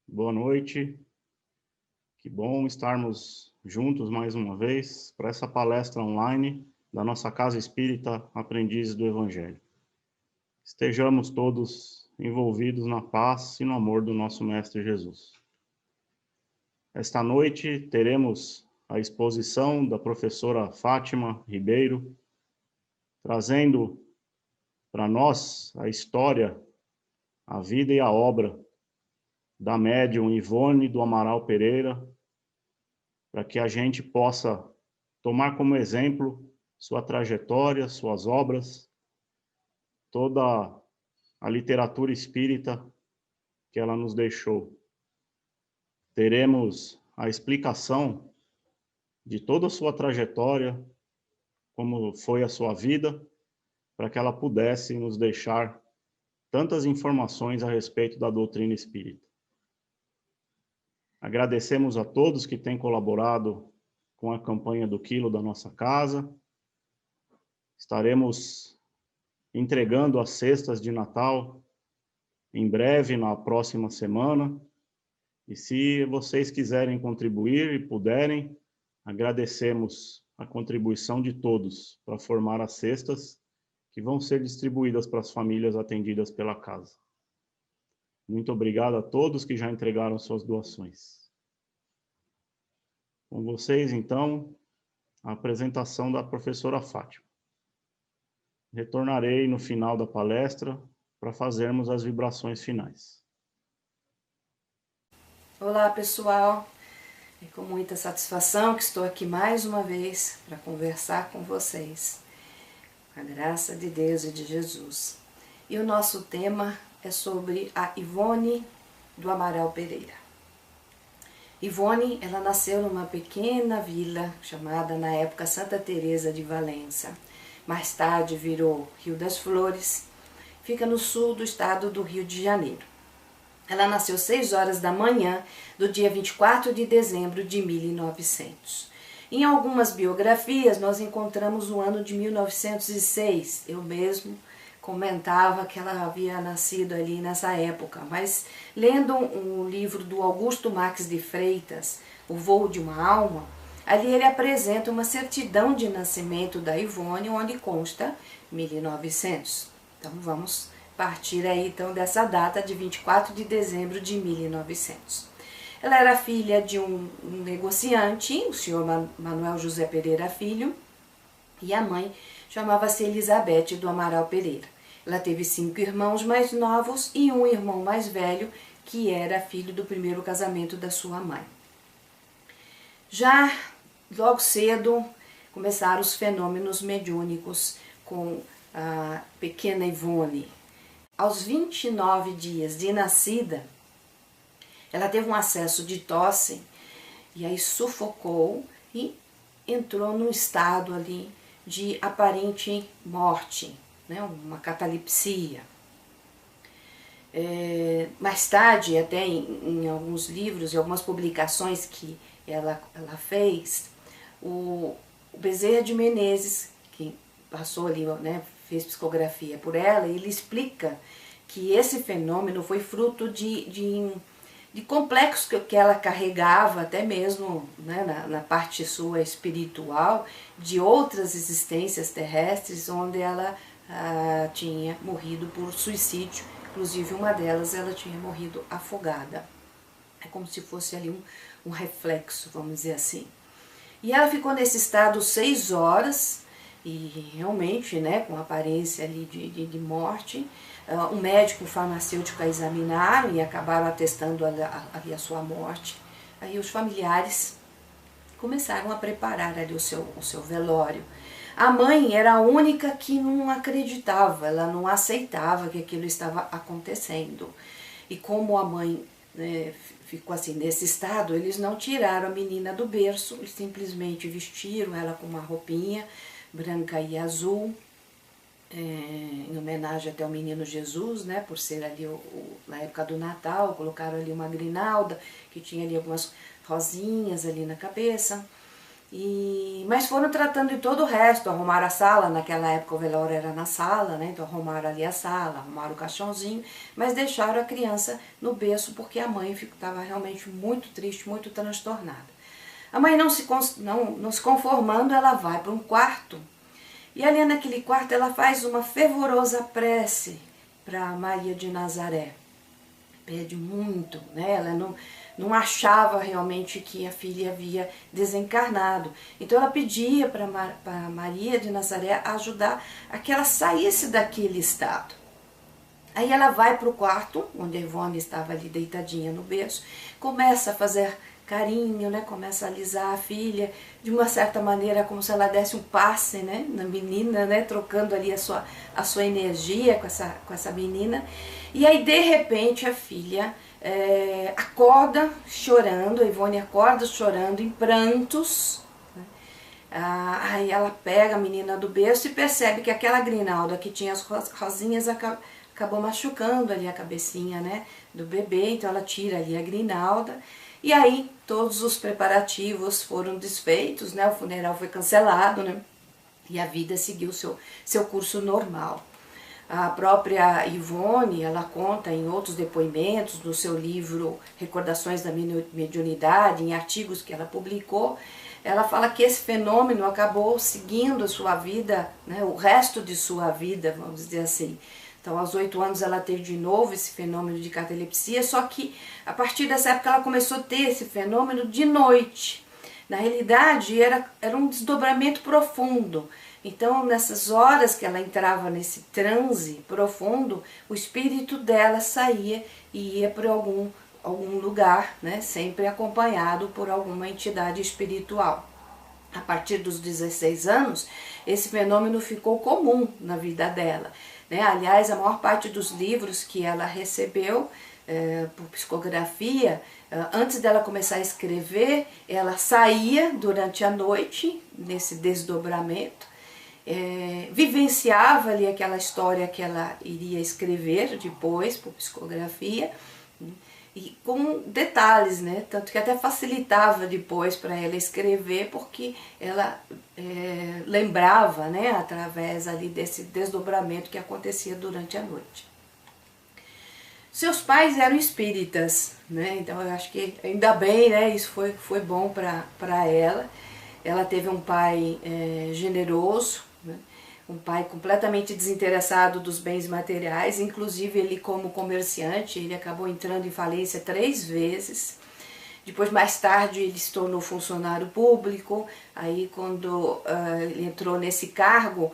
Boa noite, que bom estarmos juntos mais uma vez para essa palestra online da nossa Casa Espírita Aprendizes do Evangelho. Estejamos todos envolvidos na paz e no amor do nosso Mestre Jesus. Esta noite teremos a exposição da professora Fátima Ribeiro, trazendo para nós a história, a vida e a obra da médium Ivone do Amaral Pereira, para que a gente possa tomar como exemplo sua trajetória, suas obras, toda a literatura espírita que ela nos deixou. Teremos a explicação de toda a sua trajetória, como foi a sua vida, para que ela pudesse nos deixar tantas informações a respeito da doutrina espírita. Agradecemos a todos que têm colaborado com a campanha do Quilo da nossa casa. Estaremos entregando as cestas de Natal em breve, na próxima semana. E se vocês quiserem contribuir e puderem, agradecemos a contribuição de todos para formar as cestas que vão ser distribuídas para as famílias atendidas pela casa. Muito obrigado a todos que já entregaram suas doações. Com vocês, então, a apresentação da professora Fátima. Retornarei no final da palestra para fazermos as vibrações finais. Olá, pessoal. É com muita satisfação que estou aqui mais uma vez para conversar com vocês. Com a graça de Deus e de Jesus. E o nosso tema é sobre a Ivone do Amaral Pereira. Ivone, ela nasceu numa pequena vila chamada na época Santa Teresa de Valença. Mais tarde virou Rio das Flores. Fica no sul do estado do Rio de Janeiro. Ela nasceu 6 horas da manhã do dia 24 de dezembro de 1900. Em algumas biografias nós encontramos o ano de 1906. Eu mesmo comentava que ela havia nascido ali nessa época, mas lendo um livro do Augusto Marques de Freitas, O Voo de uma Alma, ali ele apresenta uma certidão de nascimento da Ivone, onde consta 1900. Então vamos partir aí então dessa data de 24 de dezembro de 1900. Ela era filha de um negociante, o senhor Manuel José Pereira Filho, e a mãe chamava-se Elizabeth do Amaral Pereira. Ela teve 5 irmãos mais novos e um irmão mais velho, que era filho do primeiro casamento da sua mãe. Já logo cedo começaram os fenômenos mediúnicos com a pequena Ivone. Aos 29 dias de nascida, ela teve um acesso de tosse e aí sufocou e entrou num estado ali de aparente morte, né, uma catalepsia. Mais tarde, até em alguns livros e algumas publicações que ela fez, o Bezerra de Menezes, que passou ali, né, fez psicografia por ela, ele explica que esse fenômeno foi fruto de complexos que ela carregava, até mesmo, né, na parte sua espiritual, de outras existências terrestres, onde ela tinha morrido por suicídio. Inclusive, uma delas, ela tinha morrido afogada. É como se fosse ali um reflexo, vamos dizer assim. E ela ficou nesse estado 6 horas, e realmente, né, com aparência ali de morte. Um médico e um farmacêutico a examinaram e acabaram atestando ali a sua morte. Aí os familiares começaram a preparar ali o seu velório. A mãe era a única que não acreditava, ela não aceitava que aquilo estava acontecendo. E como a mãe, né, ficou assim nesse estado, eles não tiraram a menina do berço, eles simplesmente vestiram ela com uma roupinha branca e azul, em homenagem até ao menino Jesus, né, por ser ali na época do Natal, colocaram ali uma grinalda, que tinha ali algumas rosinhas ali na cabeça, Mas foram tratando de todo o resto, arrumaram a sala, naquela época o velório era na sala, né? Então arrumaram ali a sala, arrumaram o caixãozinho, mas deixaram a criança no berço porque a mãe estava realmente muito triste, muito transtornada. A mãe não se conformando, ela vai para um quarto e ali naquele quarto ela faz uma fervorosa prece para Maria de Nazaré. Pede muito, né? Ela não achava realmente que a filha havia desencarnado. Então ela pedia para Maria de Nazaré ajudar a que ela saísse daquele estado. Aí ela vai para o quarto, onde a Ivone estava ali deitadinha no berço, começa a fazer carinho, né? Começa a alisar a filha, de uma certa maneira como se ela desse um passe, né? Na menina, né? Trocando ali a sua energia com essa menina. E aí de repente a filha acorda chorando, a Ivone acorda chorando em prantos. Aí ela pega a menina do berço e percebe que aquela grinalda que tinha as rosinhas acabou machucando ali a cabecinha, né, do bebê, então ela tira ali a grinalda. E aí todos os preparativos foram desfeitos, né, o funeral foi cancelado, né, e a vida seguiu seu curso normal. A própria Ivone, ela conta em outros depoimentos, no seu livro Recordações da Mediunidade, em artigos que ela publicou, ela fala que esse fenômeno acabou seguindo a sua vida, né, o resto de sua vida, vamos dizer assim. Então, aos 8 anos ela teve de novo esse fenômeno de catalepsia, só que a partir dessa época ela começou a ter esse fenômeno de noite. Na realidade, era um desdobramento profundo. Então, nessas horas que ela entrava nesse transe profundo, o espírito dela saía e ia para algum lugar, né, sempre acompanhado por alguma entidade espiritual. A partir dos 16 anos, esse fenômeno ficou comum na vida dela, né? Aliás, a maior parte dos livros que ela recebeu por psicografia, antes dela começar a escrever, ela saía durante a noite, nesse desdobramento, vivenciava ali aquela história que ela iria escrever depois por psicografia, e com detalhes, né? Tanto que até facilitava depois para ela escrever, porque ela lembrava, né, através ali desse desdobramento que acontecia durante a noite. Seus pais eram espíritas, né? Então eu acho que ainda bem, né? Isso foi bom para ela. Ela teve um pai generoso, né? Um pai completamente desinteressado dos bens materiais, inclusive ele como comerciante, ele acabou entrando em falência 3 vezes. Depois, mais tarde, ele se tornou funcionário público. Aí, quando ele entrou nesse cargo,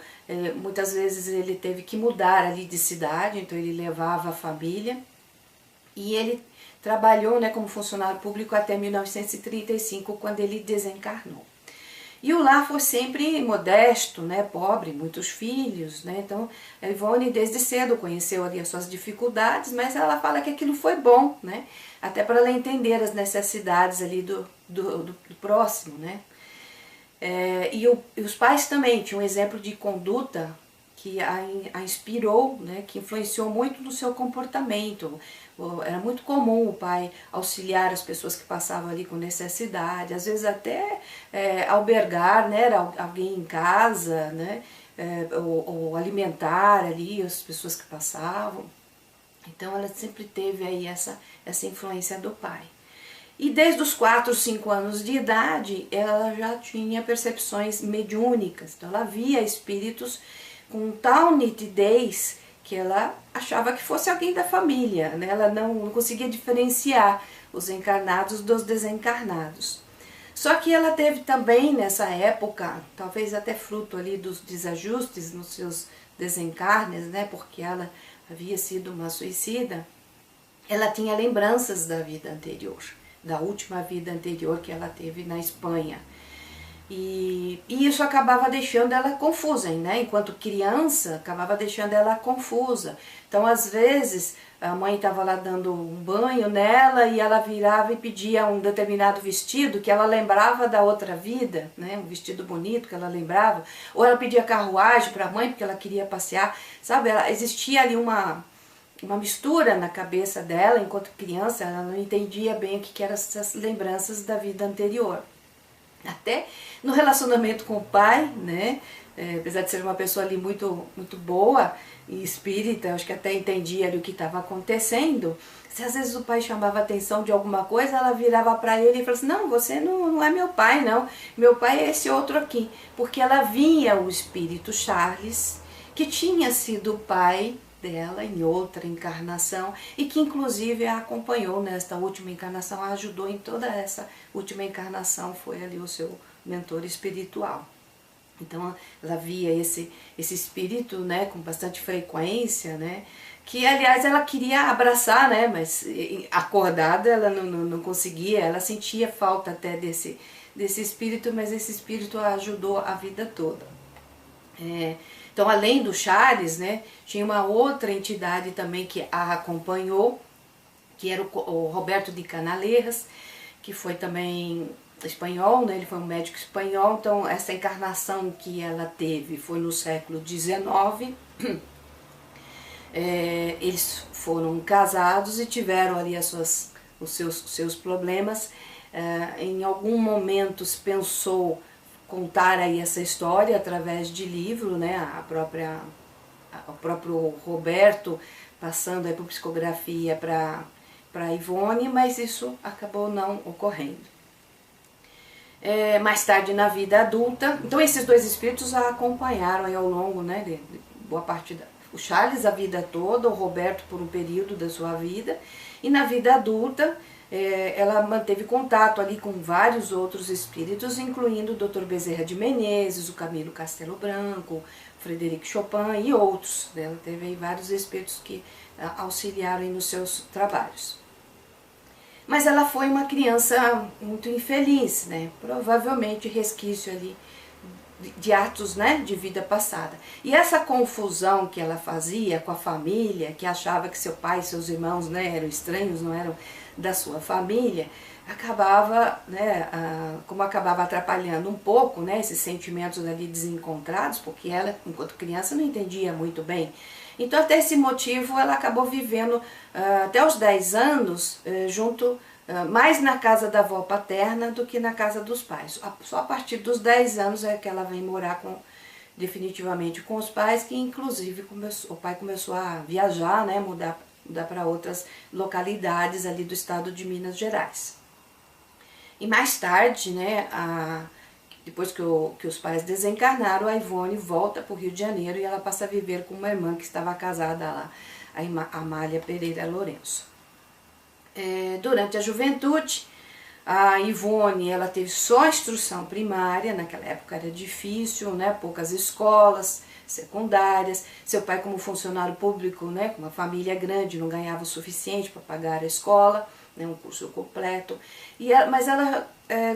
muitas vezes ele teve que mudar ali de cidade, então ele levava a família. E ele trabalhou, né, como funcionário público até 1935, quando ele desencarnou. E o lar foi sempre modesto, né, pobre, muitos filhos, né? Então a Ivone desde cedo conheceu ali as suas dificuldades, mas ela fala que aquilo foi bom, né? Até para ela entender as necessidades ali do próximo, né? E os pais também tinham um exemplo de conduta que a inspirou, né, que influenciou muito no seu comportamento. Era muito comum o pai auxiliar as pessoas que passavam ali com necessidade, às vezes até albergar, né, alguém em casa, né, ou alimentar ali as pessoas que passavam. Então ela sempre teve aí essa influência do pai. E desde os 4, 5 anos de idade, ela já tinha percepções mediúnicas. Então ela via espíritos com tal nitidez que ela achava que fosse alguém da família, né? Ela não conseguia diferenciar os encarnados dos desencarnados. Só que ela teve também nessa época, talvez até fruto ali dos desajustes nos seus desencarnes, né? Porque ela havia sido uma suicida, ela tinha lembranças da vida anterior, da última vida anterior que ela teve na Espanha. E isso acabava deixando ela confusa, né? Enquanto criança, acabava deixando ela confusa. Então, às vezes, a mãe estava lá dando um banho nela e ela virava e pedia um determinado vestido que ela lembrava da outra vida, né? Um vestido bonito que ela lembrava. Ou ela pedia carruagem para a mãe porque ela queria passear, sabe? Existia ali uma mistura na cabeça dela, enquanto criança, ela não entendia bem o que eram essas lembranças da vida anterior. até no relacionamento com o pai, né? Apesar de ser uma pessoa ali muito, muito boa e espírita, acho que até entendia ali o que estava acontecendo. Se às vezes o pai chamava a atenção de alguma coisa, ela virava para ele e falava assim, não, você não é meu pai, não. Meu pai é esse outro aqui. Porque ela via o espírito Charles, que tinha sido pai dela em outra encarnação e que inclusive a acompanhou nesta última encarnação, a ajudou em toda essa última encarnação, foi ali o seu mentor espiritual. Então ela via esse espírito, né, com bastante frequência, né, que aliás ela queria abraçar, né, mas acordada ela não conseguia, ela sentia falta até desse espírito, mas esse espírito a ajudou a vida toda. Então, além do Charles, né, tinha uma outra entidade também que a acompanhou, que era o Roberto de Canalejas, que foi também espanhol, né, ele foi um médico espanhol. Então, essa encarnação que ela teve foi no século XIX. Eles foram casados e tiveram ali os seus problemas. Em algum momento se pensou contar aí essa história através de livro, né? O próprio Roberto passando aí por psicografia para Ivone, mas isso acabou não ocorrendo. Mais tarde na vida adulta, então esses dois espíritos a acompanharam aí ao longo, né, de boa parte o Charles a vida toda, o Roberto por um período da sua vida, e na vida adulta ela manteve contato ali com vários outros espíritos, incluindo o Dr. Bezerra de Menezes, o Camilo Castelo Branco, o Frederic Chopin e outros. Ela teve aí vários espíritos que auxiliaram nos seus trabalhos. Mas ela foi uma criança muito infeliz, né? Provavelmente resquício ali de atos, né, de vida passada. E essa confusão que ela fazia com a família, que achava que seu pai e seus irmãos, né, eram estranhos, não eram da sua família, acabava, né, como acabava atrapalhando um pouco, né, esses sentimentos ali desencontrados, porque ela, enquanto criança, não entendia muito bem. Então, até esse motivo, ela acabou vivendo até os 10 anos junto, mais na casa da avó paterna do que na casa dos pais. Só a partir dos 10 anos é que ela vem morar definitivamente com os pais, que inclusive o pai começou a viajar, né, mudar para outras localidades ali do estado de Minas Gerais. E mais tarde, né, depois que os pais desencarnaram, a Ivone volta para o Rio de Janeiro e ela passa a viver com uma irmã que estava casada lá, a Amália Pereira Lourenço. Durante a juventude, a Ivone ela teve só instrução primária, naquela época era difícil, né, poucas escolas secundárias, seu pai como funcionário público, né, com uma família grande, não ganhava o suficiente para pagar a escola, né, um curso completo, mas ela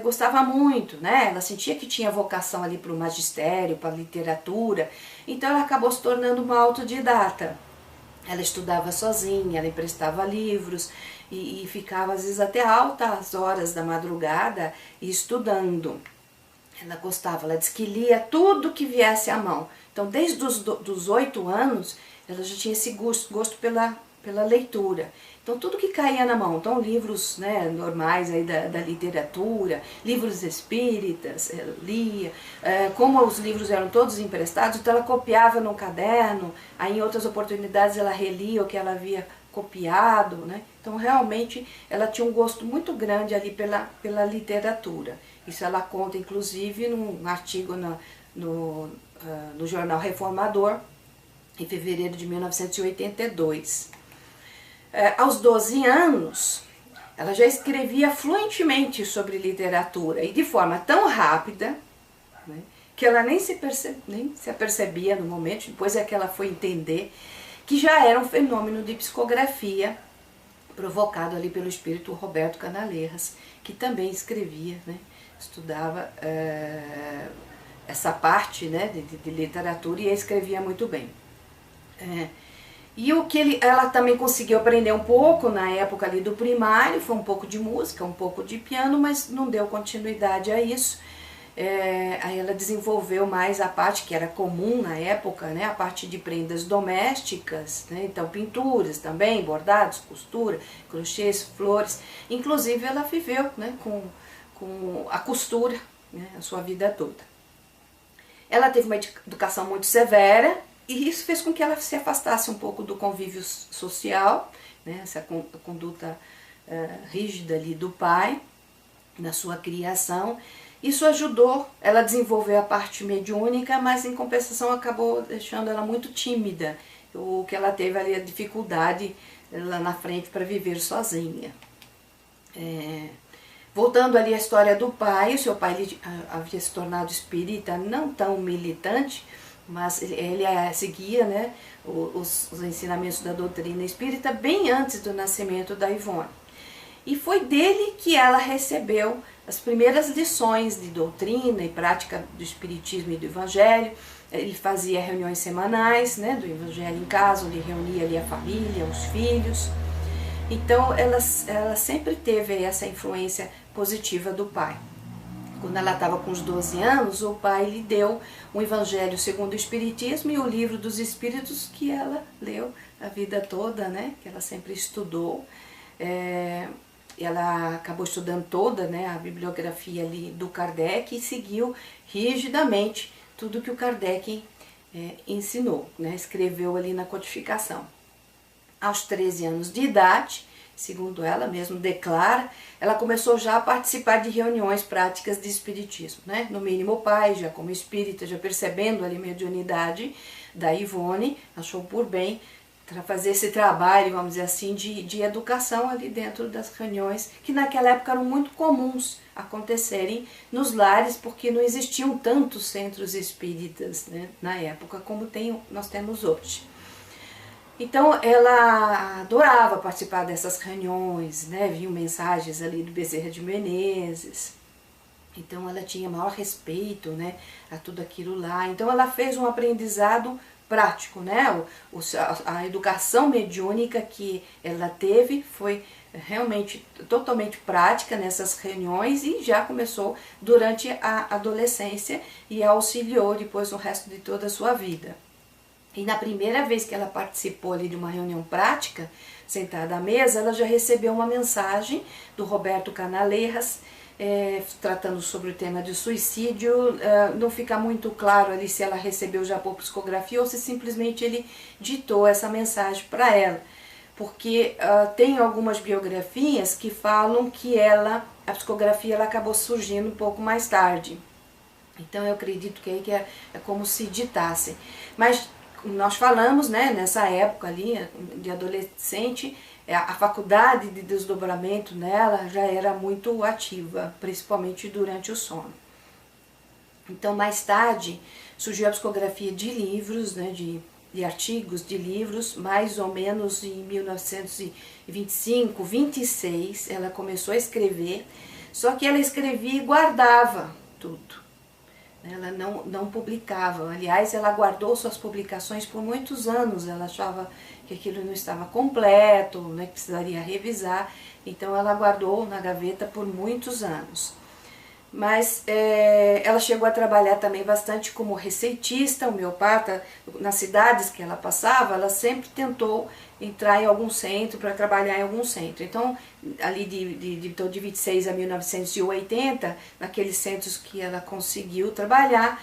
gostava muito, né, ela sentia que tinha vocação ali para o magistério, para a literatura, então ela acabou se tornando uma autodidata. Ela estudava sozinha, ela emprestava livros e ficava às vezes até altas horas da madrugada estudando. Ela gostava, ela disse que lia tudo que viesse à mão. Então, desde os 8 anos, ela já tinha esse gosto pela leitura. Então, tudo que caía na mão, então livros, né, normais aí da literatura, livros espíritas, ela lia. Como os livros eram todos emprestados, então ela copiava no caderno, aí em outras oportunidades ela relia o que ela havia copiado, né? Então, realmente, ela tinha um gosto muito grande ali pela literatura. Isso ela conta, inclusive, num artigo no Jornal Reformador, em fevereiro de 1982. Aos 12 anos, ela já escrevia fluentemente sobre literatura e de forma tão rápida, né, que ela nem se apercebia no momento, depois é que ela foi entender que já era um fenômeno de psicografia provocado ali pelo espírito Roberto Canalejas, que também escrevia, né, estudava essa parte, né, de literatura e escrevia muito bem. E o que ela também conseguiu aprender um pouco na época ali do primário, foi um pouco de música, um pouco de piano, mas não deu continuidade a isso. Aí ela desenvolveu mais a parte que era comum na época, né, a parte de prendas domésticas, né, então pinturas também, bordados, costura, crochês, flores. Inclusive ela viveu, né, com a costura, né, a sua vida toda. Ela teve uma educação muito severa e isso fez com que ela se afastasse um pouco do convívio social, né, essa conduta rígida ali do pai na sua criação. Isso ajudou ela a desenvolver a parte mediúnica, mas em compensação acabou deixando ela muito tímida, o que ela teve ali a dificuldade lá na frente para viver sozinha. Voltando ali à história do pai, o seu pai ele havia se tornado espírita, não tão militante, mas ele seguia, né, os ensinamentos da doutrina espírita bem antes do nascimento da Ivone. E foi dele que ela recebeu as primeiras lições de doutrina e prática do espiritismo e do evangelho. Ele fazia reuniões semanais, né, do evangelho em casa, onde reunia ali a família, os filhos. Então ela sempre teve essa influência positiva do pai. Quando ela estava com uns 12 anos, o pai lhe deu o Evangelho segundo o Espiritismo e o Livro dos Espíritos, que ela leu a vida toda, né, que ela sempre estudou. Ela acabou estudando toda, né, a bibliografia ali do Kardec e seguiu rigidamente tudo que o Kardec ensinou, né, escreveu ali na codificação. Aos 13 anos de idade, segundo ela mesma declara, ela começou já a participar de reuniões práticas de espiritismo, né? No mínimo o pai, já como espírita, já percebendo ali a mediunidade da Ivone, achou por bem fazer esse trabalho, vamos dizer assim, de educação ali dentro das reuniões, que naquela época eram muito comuns acontecerem nos lares, porque não existiam tantos centros espíritas, né, na época como nós temos hoje. Então ela adorava participar dessas reuniões, né, viam mensagens ali do Bezerra de Menezes, então ela tinha maior respeito, né, a tudo aquilo lá. Então ela fez um aprendizado prático, né, a educação mediúnica que ela teve foi realmente totalmente prática nessas reuniões e já começou durante a adolescência e auxiliou depois o resto de toda a sua vida. E na primeira vez que ela participou ali de uma reunião prática, sentada à mesa, ela já recebeu uma mensagem do Roberto Canaleiras, tratando sobre o tema de suicídio. Não fica muito claro ali se ela recebeu já por psicografia ou se simplesmente ele ditou essa mensagem para ela. Porque tem algumas biografias que falam que a psicografia ela acabou surgindo um pouco mais tarde. Então eu acredito que aí que é como se ditasse. Mas nós falamos, né, nessa época ali, de adolescente, a faculdade de desdobramento nela já era muito ativa, principalmente durante o sono. Então, mais tarde, surgiu a psicografia de livros, né, de artigos, de livros, mais ou menos em 1925, 26, ela começou a escrever, só que ela escrevia e guardava tudo. Ela não publicava, aliás, ela guardou suas publicações por muitos anos, ela achava que aquilo não estava completo, né, que precisaria revisar, então ela guardou na gaveta por muitos anos. Mas ela chegou a trabalhar também bastante como receitista, homeopata, nas cidades que ela passava, ela sempre tentou entrar em algum centro, para trabalhar em algum centro. Então, ali de 26 a 1980, naqueles centros que ela conseguiu trabalhar,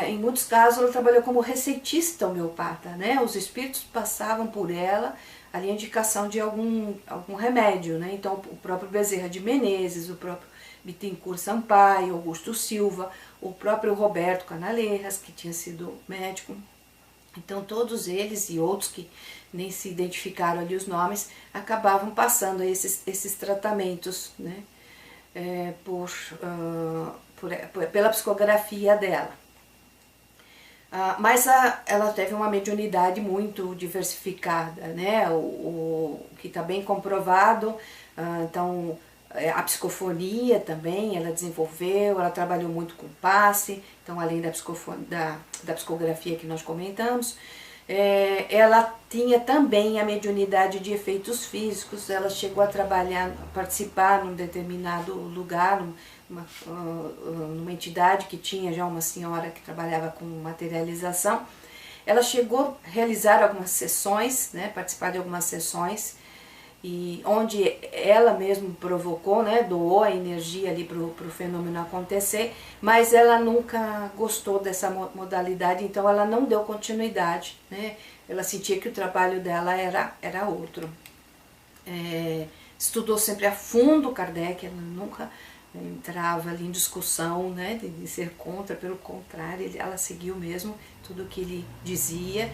em muitos casos ela trabalhou como receitista homeopata, né? Os espíritos passavam por ela ali a indicação de algum remédio, né? Então, o próprio Bezerra de Menezes, o próprio Bittencourt Sampaio, Augusto Silva, o próprio Roberto Canaleiras, que tinha sido médico. Então todos eles e outros que nem se identificaram ali os nomes, acabavam passando esses tratamentos, né, pela psicografia dela. Mas ela teve uma mediunidade muito diversificada, né, o que está bem comprovado. Então a psicofonia também ela desenvolveu, ela trabalhou muito com passe, então além da psicografia que nós comentamos, ela tinha também a mediunidade de efeitos físicos. Ela chegou a participar num determinado lugar, numa entidade que tinha já uma senhora que trabalhava com materialização. Ela chegou a realizar algumas sessões, né, participar de algumas sessões, e onde ela mesma provocou, né, doou a energia ali para o fenômeno acontecer, mas ela nunca gostou dessa modalidade, então ela não deu continuidade, né? Ela sentia que o trabalho dela era outro. Estudou sempre a fundo Kardec, ela nunca entrava ali em discussão, né, de ser contra, pelo contrário, ela seguiu mesmo tudo o que ele dizia.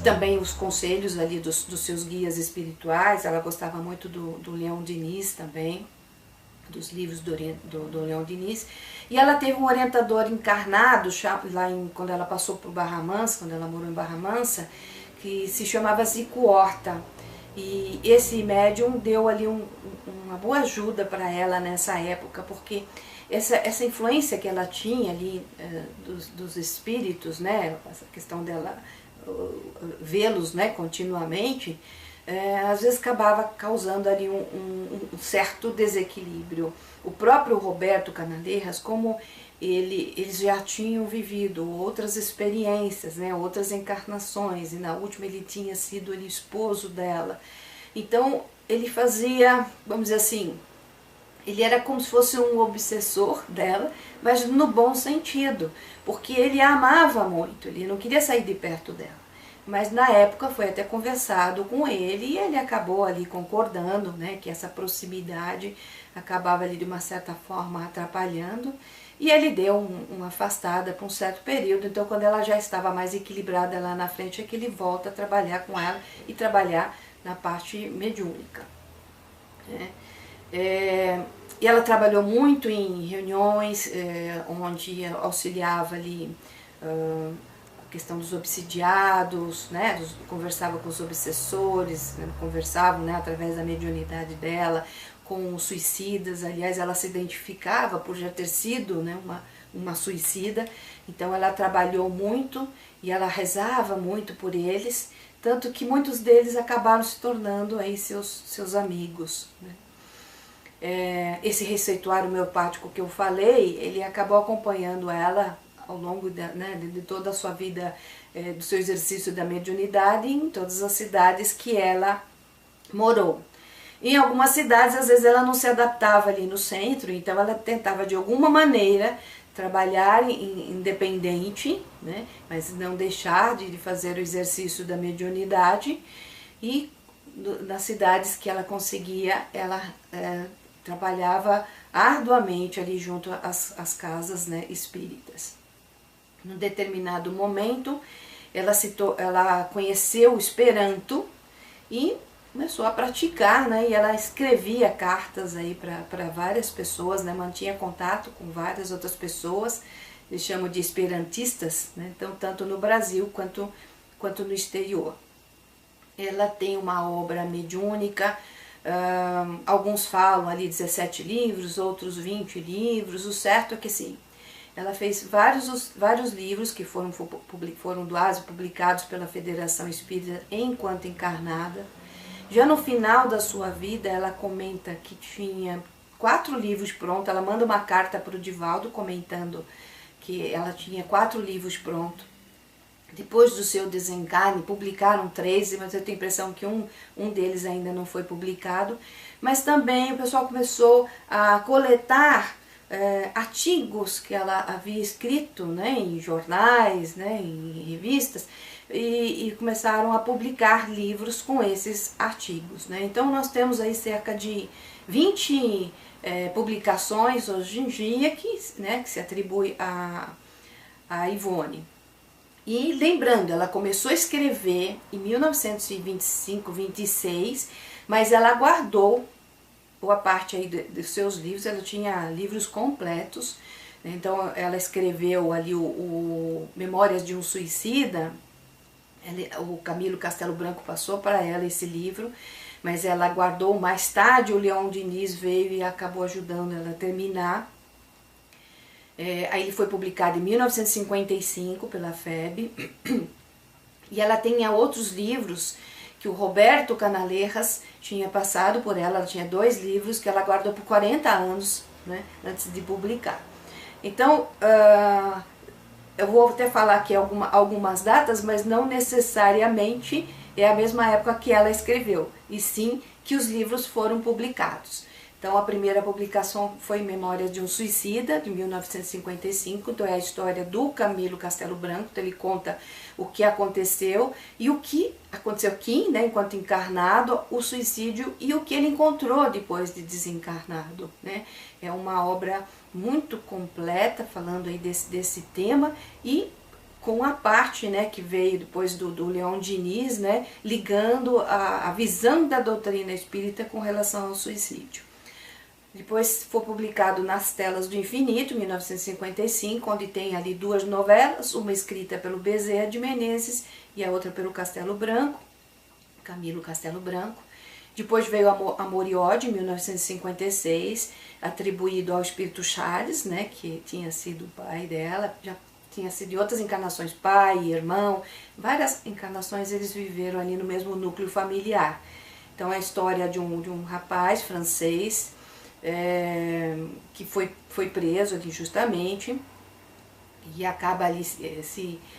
Também os conselhos ali dos seus guias espirituais, ela gostava muito do Leon Denis também, dos livros do Leon Denis, e ela teve um orientador encarnado lá quando ela passou por Barra Mansa, quando ela morou em Barra Mansa, que se chamava Zico Horta, e esse médium deu ali uma boa ajuda para ela nessa época, porque essa influência que ela tinha ali dos espíritos, né, essa questão dela vê-los, né, continuamente, às vezes acabava causando ali um certo desequilíbrio. O próprio Roberto Canalejas, como eles já tinham vivido outras experiências, né, outras encarnações, e na última ele tinha sido ele, esposo dela. Então ele fazia, vamos dizer assim, ele era como se fosse um obsessor dela, mas no bom sentido, porque ele a amava muito, ele não queria sair de perto dela. Mas na época foi até conversado com ele e ele acabou ali concordando, né, que essa proximidade acabava ali de uma certa forma atrapalhando, e ele deu uma afastada por um certo período. Então quando ela já estava mais equilibrada lá na frente é que ele volta a trabalhar com ela e trabalhar na parte mediúnica, né? E ela trabalhou muito em reuniões onde auxiliava ali a questão dos obsidiados, né, conversava com os obsessores, né, conversavam, né, através da mediunidade dela, com os suicidas. Aliás, ela se identificava por já ter sido, né, uma suicida, então ela trabalhou muito e ela rezava muito por eles, tanto que muitos deles acabaram se tornando aí seus amigos, né. Esse receituário homeopático que eu falei, ele acabou acompanhando ela ao longo de toda a sua vida, do seu exercício da mediunidade, em todas as cidades que ela morou. Em algumas cidades, às vezes, ela não se adaptava ali no centro, então ela tentava de alguma maneira trabalhar independente, né, mas não deixar de fazer o exercício da mediunidade, e nas cidades que ela conseguia, ela trabalhava arduamente ali junto às casas, né, espíritas. Num determinado momento, ela conheceu o Esperanto e começou a praticar, né, e ela escrevia cartas aí para várias pessoas, né, mantinha contato com várias outras pessoas, eles chamam de esperantistas, né, então, tanto no Brasil quanto no exterior. Ela tem uma obra mediúnica, alguns falam ali 17 livros, outros 20 livros, o certo é que sim, ela fez vários livros que foram doados, publicados pela Federação Espírita enquanto encarnada. Já no final da sua vida, ela comenta que tinha 4 livros prontos, ela manda uma carta para o Divaldo comentando que ela tinha 4 livros prontos. Depois do seu desencarne, publicaram 13, mas eu tenho a impressão que um deles ainda não foi publicado. Mas também o pessoal começou a coletar artigos que ela havia escrito, né, em jornais, né, em revistas, e começaram a publicar livros com esses artigos, né. Então nós temos aí cerca de 20 publicações hoje em dia que se atribui a Ivone. E lembrando, ela começou a escrever em 1925, 26, mas ela guardou boa parte aí dos seus livros, ela tinha livros completos, né? Então ela escreveu ali o Memórias de um Suicida, o Camilo Castelo Branco passou para ela esse livro, mas ela guardou. Mais tarde o Leon Denis veio e acabou ajudando ela a terminar. Aí ele foi publicado em 1955 pela FEB, e ela tem outros livros que o Roberto Canalejas tinha passado por ela tinha 2 livros que ela guardou por 40 anos, né, antes de publicar. Então, eu vou até falar aqui algumas datas, mas não necessariamente é a mesma época que ela escreveu, e sim que os livros foram publicados. Então a primeira publicação foi Memórias de um Suicida, de 1955, então é a história do Camilo Castelo Branco, então ele conta o que aconteceu e o que aconteceu aqui, né, enquanto encarnado, o suicídio e o que ele encontrou depois de desencarnado, né. É uma obra muito completa, falando aí desse tema, e com a parte, né, que veio depois do Leon Diniz, né, ligando a visão da doutrina espírita com relação ao suicídio. Depois foi publicado Nas Telas do Infinito, em 1955, onde tem ali duas novelas, uma escrita pelo Bezerra de Menezes e a outra pelo Castelo Branco, Camilo Castelo Branco. Depois veio Amor e Ódio, em 1956, atribuído ao espírito Charles, né, que tinha sido o pai dela, já tinha sido de outras encarnações, pai, irmão, várias encarnações eles viveram ali no mesmo núcleo familiar. Então é a história de um rapaz francês, que foi preso aqui injustamente e acaba ali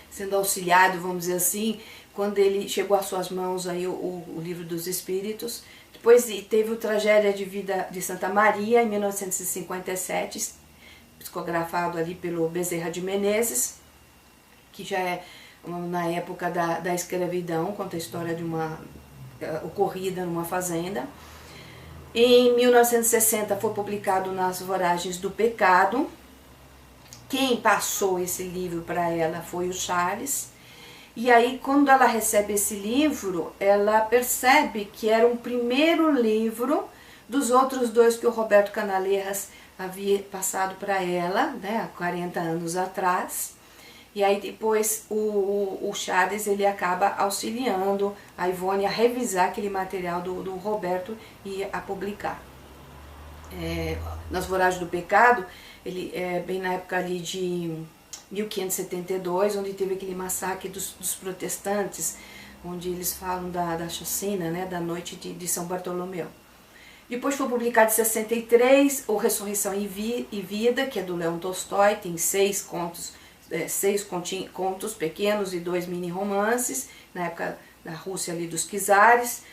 sendo auxiliado, vamos dizer assim, quando ele chegou às suas mãos aí o Livro dos Espíritos. Depois teve o Tragédia de Vida de Santa Maria, em 1957, psicografado ali pelo Bezerra de Menezes, que já é na época da escravidão, conta a história de uma ocorrida numa fazenda. Em 1960 foi publicado Nas Voragens do Pecado. Quem passou esse livro para ela foi o Charles. E aí, quando ela recebe esse livro, ela percebe que era um primeiro livro dos outros dois que o Roberto Canaleiras havia passado para ela, né, há 40 anos atrás. E aí depois o Charles ele acaba auxiliando a Ivone a revisar aquele material do Roberto e a publicar. Nas Voragens do Pecado, ele é bem na época ali de 1572, onde teve aquele massacre dos protestantes, onde eles falam da chacina, né, da noite de São Bartolomeu. Depois foi publicado em 63, o Ressurreição e Vida, que é do Leon Tolstói, tem 6 contos, 6 contos pequenos e 2 mini romances, na época da Rússia ali dos czares.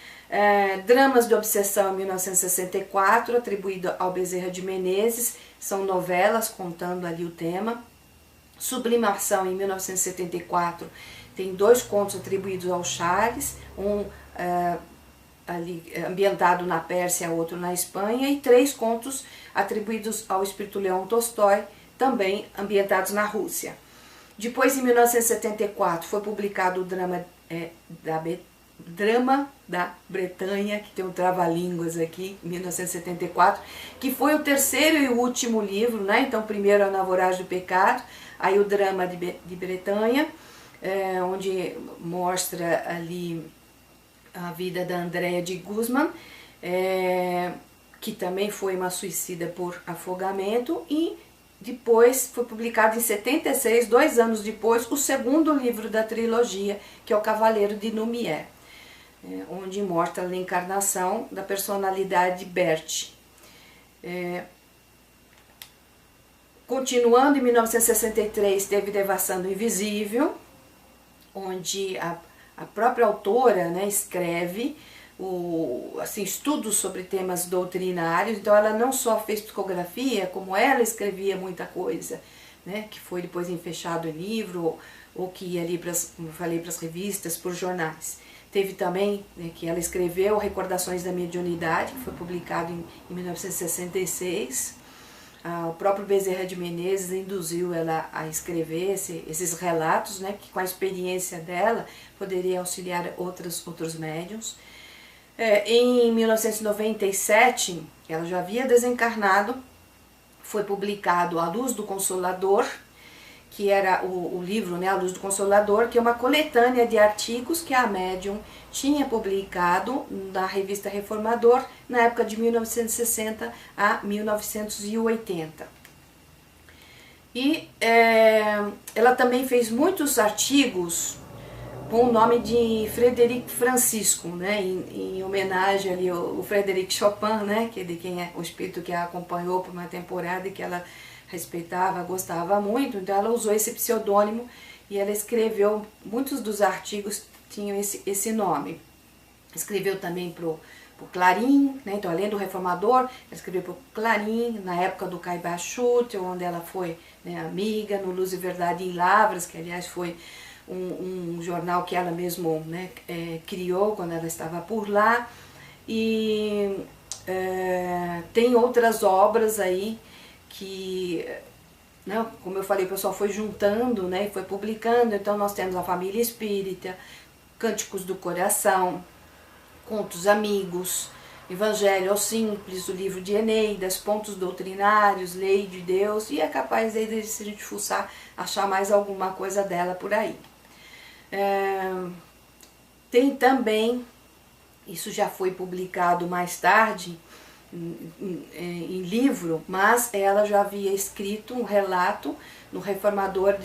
Dramas de Obsessão, em 1964, atribuído ao Bezerra de Menezes, são novelas contando ali o tema. Sublimação, em 1974, tem 2 contos atribuídos ao Charles, um ali ambientado na Pérsia, outro na Espanha, e 3 contos atribuídos ao espírito Leon Tolstói, também ambientados na Rússia. Depois, em 1974, foi publicado o Drama da Bretanha, que tem um trava-línguas aqui, em 1974, que foi o terceiro e último livro, né? Então, primeiro a Na Voragem do Pecado, aí o Drama de Bretanha, onde mostra ali a vida da Andréa de Guzman, que também foi uma suicida por afogamento, e depois foi publicado em 76, 2 anos depois, o segundo livro da trilogia, que é o Cavaleiro de Lumière, onde mostra a encarnação da personalidade de Berthe. Continuando, em 1963, teve Devassando o Invisível, onde a própria autora, né, escreve estudos sobre temas doutrinários. Então ela não só fez psicografia, como ela escrevia muita coisa, né, que foi depois fechado em livro, ou que ia ali, como eu falei, para as revistas, por jornais. Teve também, né, que ela escreveu Recordações da Mediunidade, que foi publicado em 1966. O próprio Bezerra de Menezes induziu ela a escrever esses relatos, né, que com a experiência dela poderia auxiliar outros médiuns. Em 1997, ela já havia desencarnado, foi publicado A Luz do Consolador, que era o livro, né, A Luz do Consolador, que é uma coletânea de artigos que a médium tinha publicado na revista Reformador na época de 1960 a 1980. E ela também fez muitos artigos com o nome de Frederic Francisco, né, em homenagem ali ao Frederic Chopin, né, que é de quem é o espírito que a acompanhou por uma temporada e que ela respeitava, gostava muito. Então ela usou esse pseudônimo e ela escreveu muitos dos artigos tinham esse nome. Escreveu também para o Clarim, né? Então além do Reformador, ela escreveu para o Clarim, na época do Caiba Chute, onde ela foi, né, amiga, no Luz e Verdade em Lavras, que aliás foi um jornal que ela mesmo, né, criou quando ela estava por lá. E tem outras obras aí que, né, como eu falei, o pessoal foi juntando, né, e foi publicando. Então nós temos a Família Espírita, Cânticos do Coração, Contos Amigos, Evangelho ao Simples, o livro de Eneida, Pontos Doutrinários, Lei de Deus, e é capaz aí de, se a gente fuçar, achar mais alguma coisa dela por aí. Tem também, isso já foi publicado mais tarde em livro, mas ela já havia escrito um relato no Reformador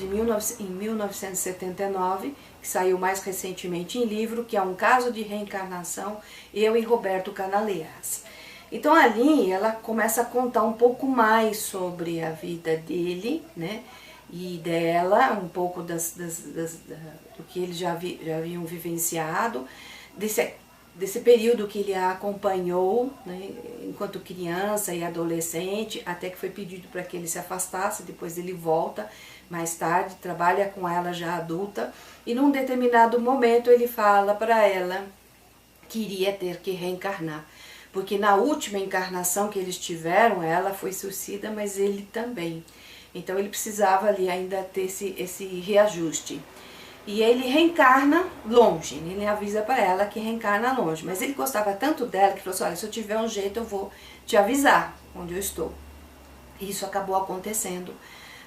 em 1979, que saiu mais recentemente em livro, que é Um Caso de Reencarnação, eu e Roberto Canalejas. Então ali ela começa a contar um pouco mais sobre a vida dele, né, e dela, um pouco do que eles já haviam vivenciado, desse período que ele a acompanhou, né, enquanto criança e adolescente, até que foi pedido para que ele se afastasse. Depois ele volta mais tarde, trabalha com ela já adulta, e num determinado momento ele fala para ela que iria ter que reencarnar, porque na última encarnação que eles tiveram, ela foi suicida, mas ele também. Então ele precisava ali ainda ter esse reajuste. E ele reencarna longe, ele avisa para ela que reencarna longe. Mas ele gostava tanto dela que falou assim: olha, se eu tiver um jeito eu vou te avisar onde eu estou. E isso acabou acontecendo.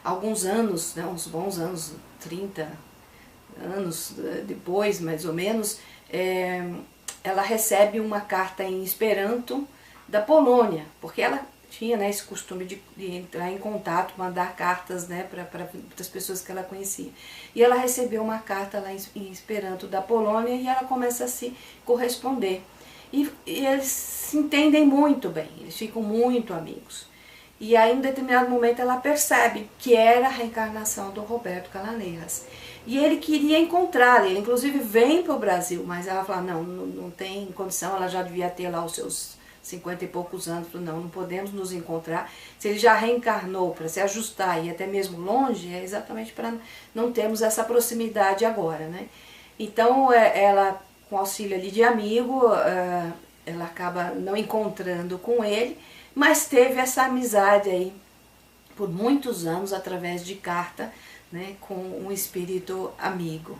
Alguns anos, né, uns bons anos, 30 anos depois, mais ou menos, ela recebe uma carta em Esperanto da Polônia, porque ela tinha, né, esse costume de entrar em contato, mandar cartas, né, para as pessoas que ela conhecia. E ela recebeu uma carta lá em Esperanto da Polônia e ela começa a se corresponder. E eles se entendem muito bem, eles ficam muito amigos. E aí, em um determinado momento, ela percebe que era a reencarnação do Roberto Canalejas. E ele queria encontrá-la, ele inclusive vem para o Brasil, mas ela fala: não tem condição, ela já devia ter lá os seus 50 e poucos anos, não podemos nos encontrar. Se ele já reencarnou para se ajustar e até mesmo longe, é exatamente para não termos essa proximidade agora, né? Então ela, com auxílio ali de amigo, ela acaba não encontrando com ele, mas teve essa amizade aí por muitos anos através de carta, né, com um espírito amigo.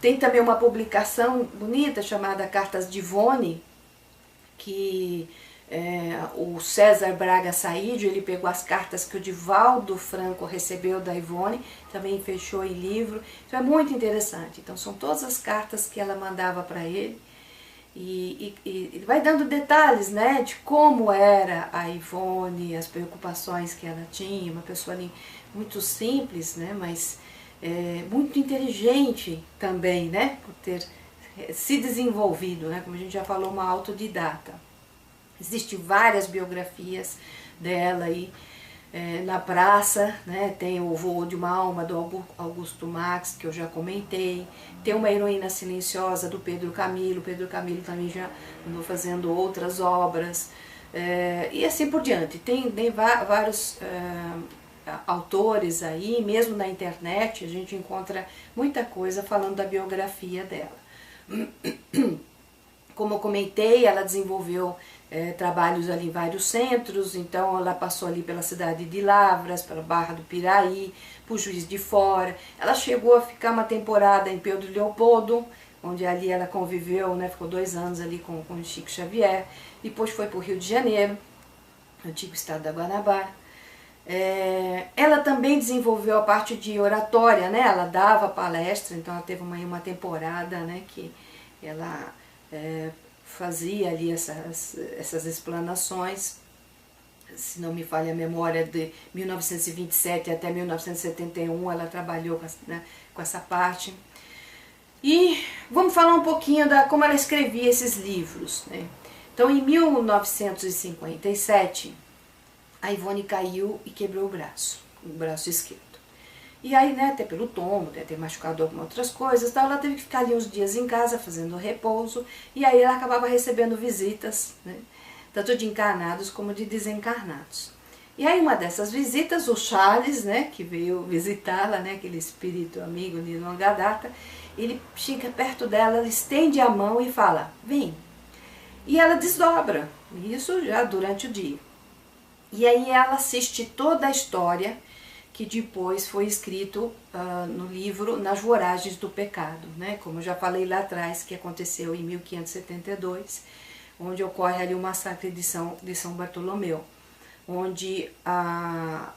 Tem também uma publicação bonita chamada Cartas de Ivone, que o César Braga Saídio, ele pegou as cartas que o Divaldo Franco recebeu da Ivone, também fechou em livro. Isso é muito interessante. Então são todas as cartas que ela mandava para ele, e vai dando detalhes, né, de como era a Ivone, as preocupações que ela tinha, uma pessoa ali muito simples, né, mas muito inteligente também, né, por ter se desenvolvido, né, como a gente já falou, uma autodidata. Existem várias biografias dela aí na praça, né, tem o Voo de uma Alma, do Augusto Max, que eu já comentei, tem Uma Heroína Silenciosa, do Pedro Camilo também já andou fazendo outras obras, e assim por diante. Tem vários autores aí, mesmo na internet, a gente encontra muita coisa falando da biografia dela. Como eu comentei, ela desenvolveu trabalhos ali em vários centros. Então ela passou ali pela cidade de Lavras, pela Barra do Piraí, por Juiz de Fora. Ela chegou a ficar uma temporada em Pedro Leopoldo, onde ali ela conviveu, né, ficou 2 anos ali com o Chico Xavier. Depois foi para o Rio de Janeiro, antigo estado da Guanabara. Ela também desenvolveu a parte de oratória, né? Ela dava palestra, então ela teve uma temporada, né, que ela fazia ali essas explanações. Se não me falha a memória, de 1927 até 1971 ela trabalhou com essa parte. E vamos falar um pouquinho como ela escrevia esses livros, né? Então, em 1957, a Ivone caiu e quebrou o braço esquerdo. E aí, né, até pelo tombo, até ter machucado algumas outras coisas, então ela teve que ficar ali uns dias em casa fazendo repouso, e aí ela acabava recebendo visitas, né, tanto de encarnados como de desencarnados. E aí uma dessas visitas, o Charles, né, que veio visitá-la, né, aquele espírito amigo de longa data, ele chega perto dela, ela estende a mão e fala, vem. E ela desdobra, isso já durante o dia. E aí ela assiste toda a história que depois foi escrito no livro Nas Voragens do Pecado, né? Como eu já falei lá atrás, que aconteceu em 1572, onde ocorre ali o massacre de São Bartolomeu, onde a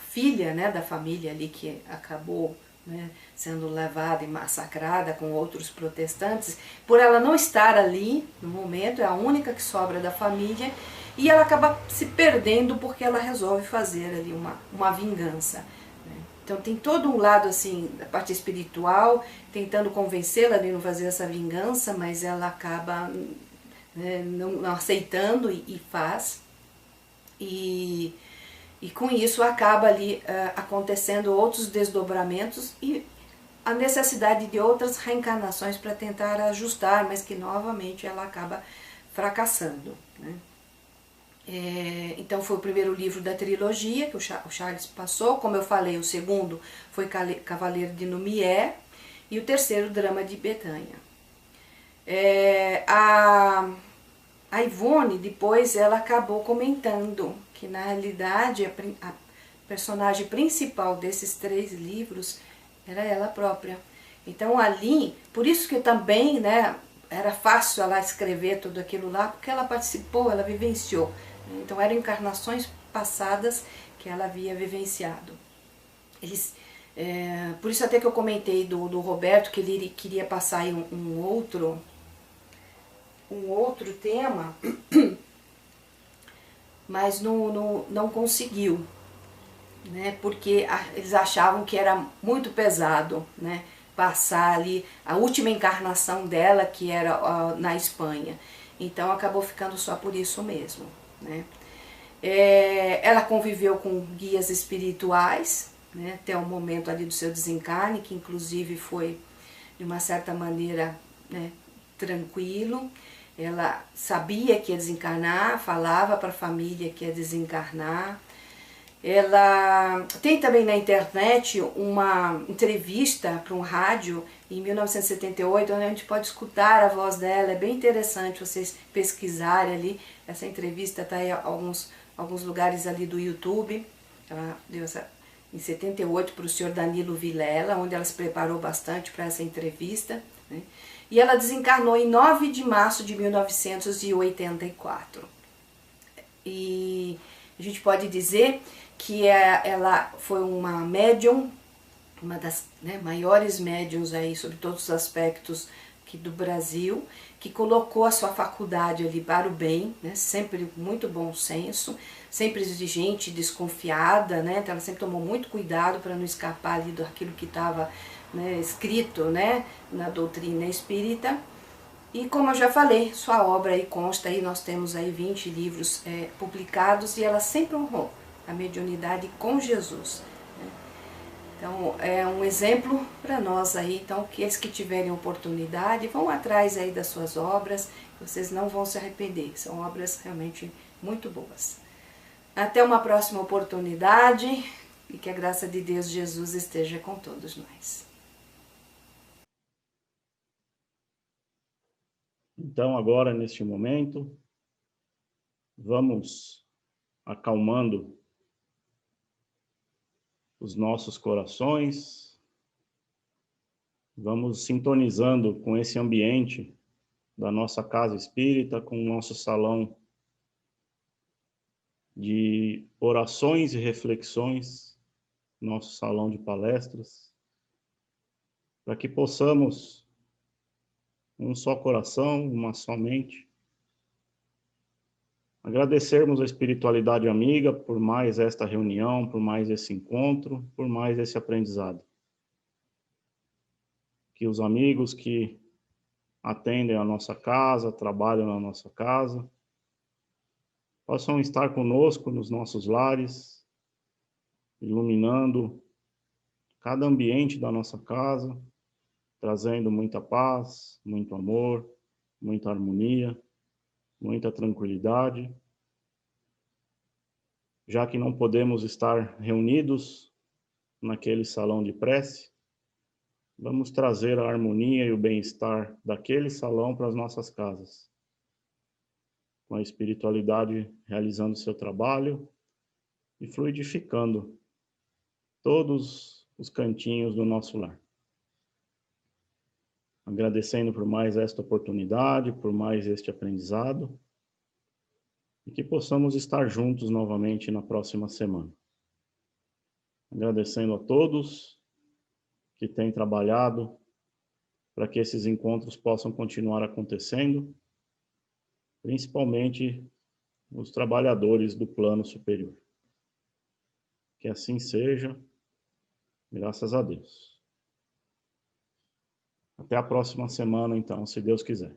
filha, né, da família ali que acabou, né, sendo levada e massacrada com outros protestantes, por ela não estar ali no momento, é a única que sobra da família, e ela acaba se perdendo porque ela resolve fazer ali uma vingança. Né? Então tem todo um lado assim, da parte espiritual, tentando convencê-la de não fazer essa vingança, mas ela acaba, né, não aceitando e faz. E com isso acaba ali acontecendo outros desdobramentos e a necessidade de outras reencarnações para tentar ajustar, mas que novamente ela acaba fracassando. Né? Então foi o primeiro livro da trilogia que o Charles passou. Como eu falei, o segundo foi Cavaleiro de Lumière e o terceiro, Drama de Betânia. A Ivone depois ela acabou comentando que na realidade a personagem principal desses 3 livros era ela própria. Então ali, por isso que também, né, era fácil ela escrever tudo aquilo lá, porque ela participou, ela vivenciou. Então eram encarnações passadas que ela havia vivenciado. Por isso até que eu comentei do Roberto, que ele queria passar aí um outro tema, mas não conseguiu, né? Porque eles achavam que era muito pesado, né? Passar ali a última encarnação dela, que era na Espanha. Então acabou ficando só por isso mesmo, né? Ela conviveu com guias espirituais, né? Até o momento ali do seu desencarne, que inclusive foi de uma certa maneira, né, tranquilo. Ela sabia que ia desencarnar, falava para a família que ia desencarnar. Ela tem também na internet uma entrevista para um rádio em 1978, onde a gente pode escutar a voz dela. É bem interessante vocês pesquisarem ali. Essa entrevista está em alguns lugares ali do YouTube. Ela deu em 78 para o senhor Danilo Vilela, onde ela se preparou bastante para essa entrevista, né? E ela desencarnou em 9 de março de 1984. E a gente pode dizer que ela foi uma médium, uma das, né, maiores médiums aí sobre todos os aspectos aqui do Brasil, que colocou a sua faculdade ali para o bem, né, sempre muito bom senso, sempre exigente, desconfiada, né, então ela sempre tomou muito cuidado para não escapar ali daquilo que estava, né, escrito, né, na doutrina espírita. E como eu já falei, sua obra aí consta, aí nós temos aí 20 livros publicados, e ela sempre honrou a mediunidade com Jesus. Né? Então é um exemplo para nós aí, então que eles que tiverem oportunidade, vão atrás aí das suas obras, vocês não vão se arrepender, são obras realmente muito boas. Até uma próxima oportunidade, e que a graça de Deus Jesus esteja com todos nós. Então, agora, neste momento, vamos acalmando os nossos corações, vamos sintonizando com esse ambiente da nossa casa espírita, com o nosso salão de orações e reflexões, nosso salão de palestras, para que possamos, um só coração, uma só mente, agradecermos a espiritualidade amiga por mais esta reunião, por mais esse encontro, por mais esse aprendizado. Que os amigos que atendem a nossa casa, trabalham na nossa casa, possam estar conosco nos nossos lares, iluminando cada ambiente da nossa casa, trazendo muita paz, muito amor, muita harmonia, muita tranquilidade. Já que não podemos estar reunidos naquele salão de prece, vamos trazer a harmonia e o bem-estar daquele salão para as nossas casas, com a espiritualidade realizando seu trabalho e fluidificando todos os cantinhos do nosso lar. Agradecendo por mais esta oportunidade, por mais este aprendizado, e que possamos estar juntos novamente na próxima semana. Agradecendo a todos que têm trabalhado para que esses encontros possam continuar acontecendo, principalmente os trabalhadores do plano superior. Que assim seja, graças a Deus. Até a próxima semana, então, se Deus quiser.